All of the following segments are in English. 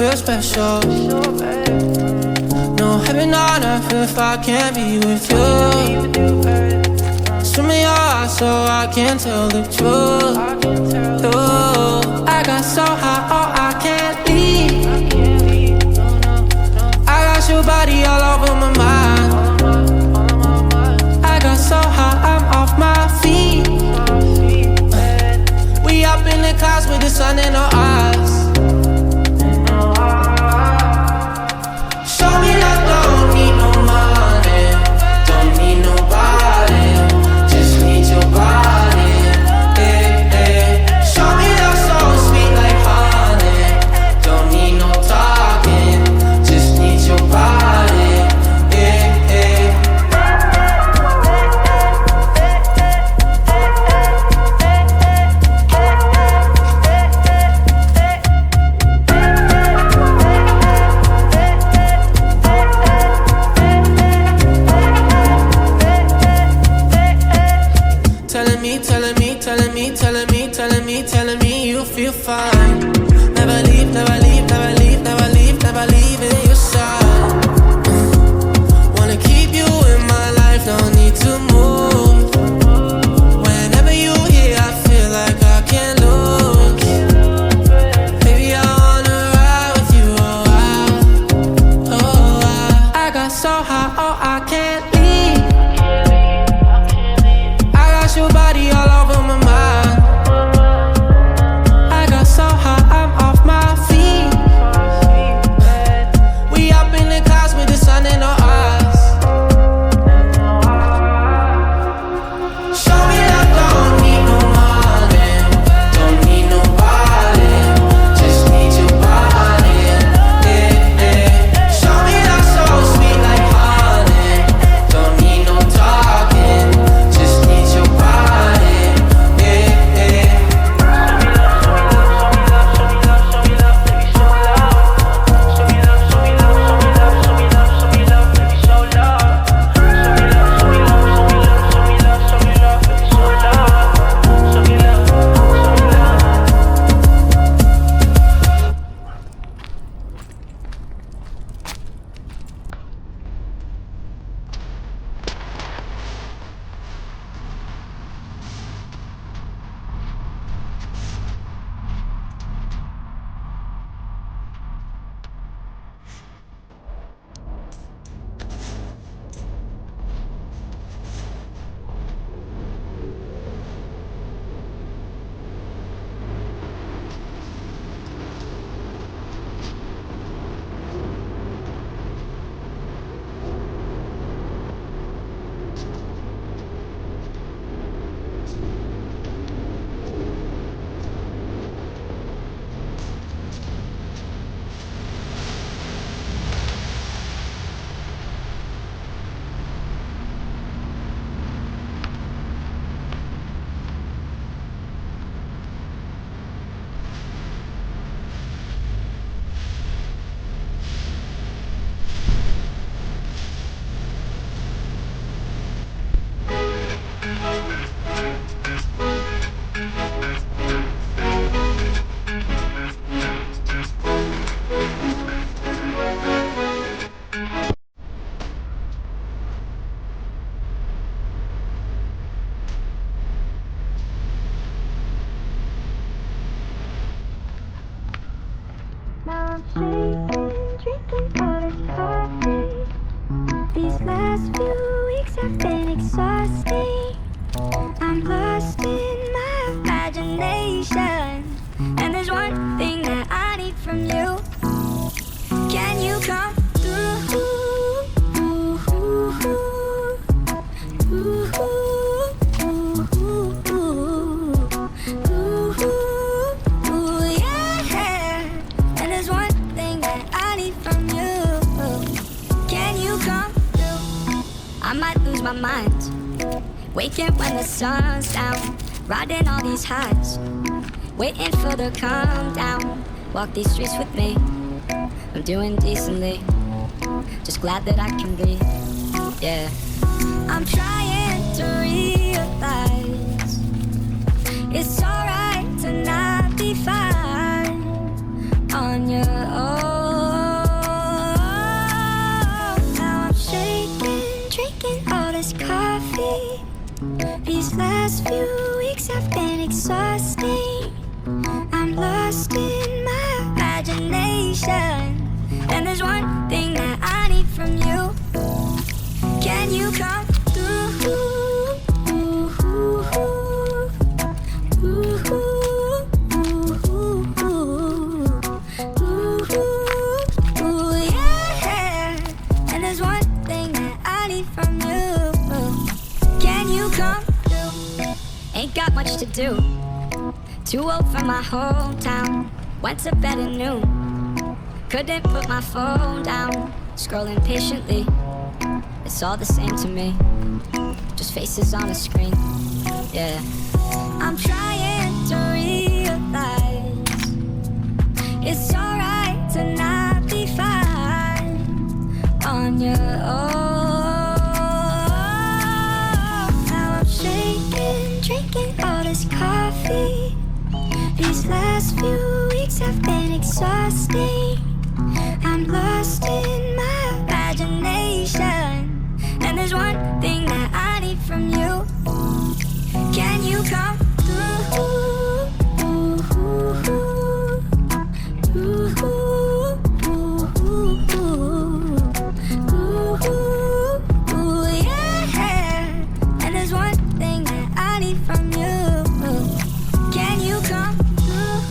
feel special. No heaven on earth if I can't be with you. Swim in your eyes so I can tell the truth. I got so high, oh I can't leave. I got your body all over my mind. I got so high, I'm off my feet. We up in the clouds with the sun in our eyes. Show me love, don't need no money, don't need nobody, just need your body. Show me love so sweet like honey, don't need no talking, just need your body. Telling me you feel fine. Never leave, never leave, never leave, never leave, never leaving your side. Wanna keep you in my life, don't need to move. Whenever you here, I feel like I can't lose. Baby, I wanna ride with you, I got so high, oh I can't leave. I got your body all over my mind. So high, I'm off my feet. We up in the clouds with the sun in our eyes. Show me love, don't need no money, don't need nobody, just need your body. Show me love so sweet like honey, don't need no talking, just need your body. Now I'm sleeping, drinking all this coffee. These last few weeks have been exhausting. I'm lost in my imagination, and there's one thing that I need from you. Can you come through? I might lose my mind, waking when the sun's down, riding all these highs, waiting for the calm down. Walk these streets with me, I'm doing decently, just glad that I can breathe, yeah. I'm trying to realize it's alright to not be fine on your own. last few weeks have been exhausting. I'm lost in my imagination, and there's one thing that I need from you. Can you come through? Yeah. And there's one thing that I need from you. Can you come through? Ain't got much to do. Too old for my hometown. Went to bed at noon. Couldn't put my phone down. Scrolling patiently. It's all the same to me. Just faces on a screen. Yeah. I'm trying to realize it's alright to not be fine on your own. Now I'm shaking, drinking all this coffee. These last few weeks have been exhausting. I'm lost in my imagination, and there's one thing that I need from you. Can you come through? Yeah. And there's one thing that I need from you. Can you come through?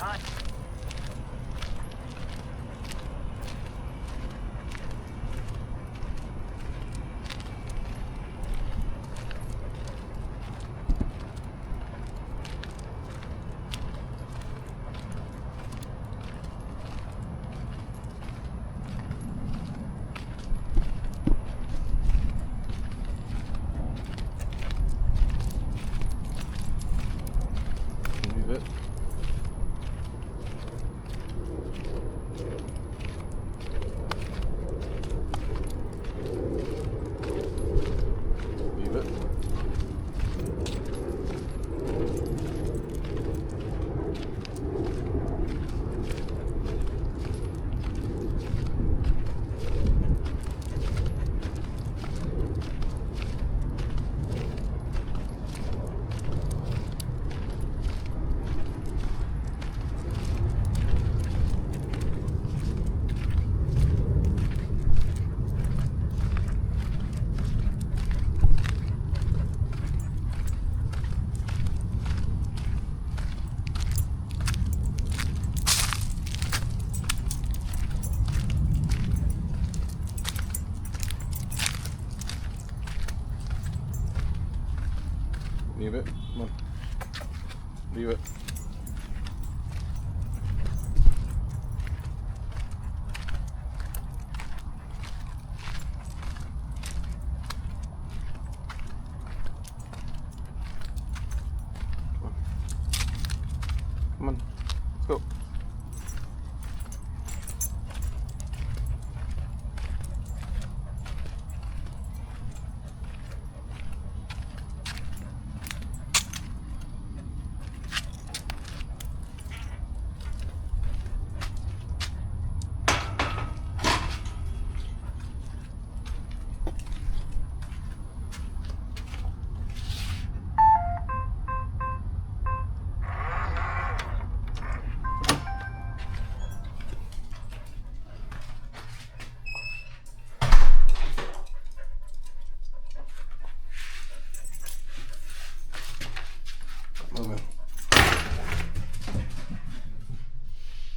on. Leave it. Leave it. Leave it. Come on. Leave it. Come on. Come on. Let's go.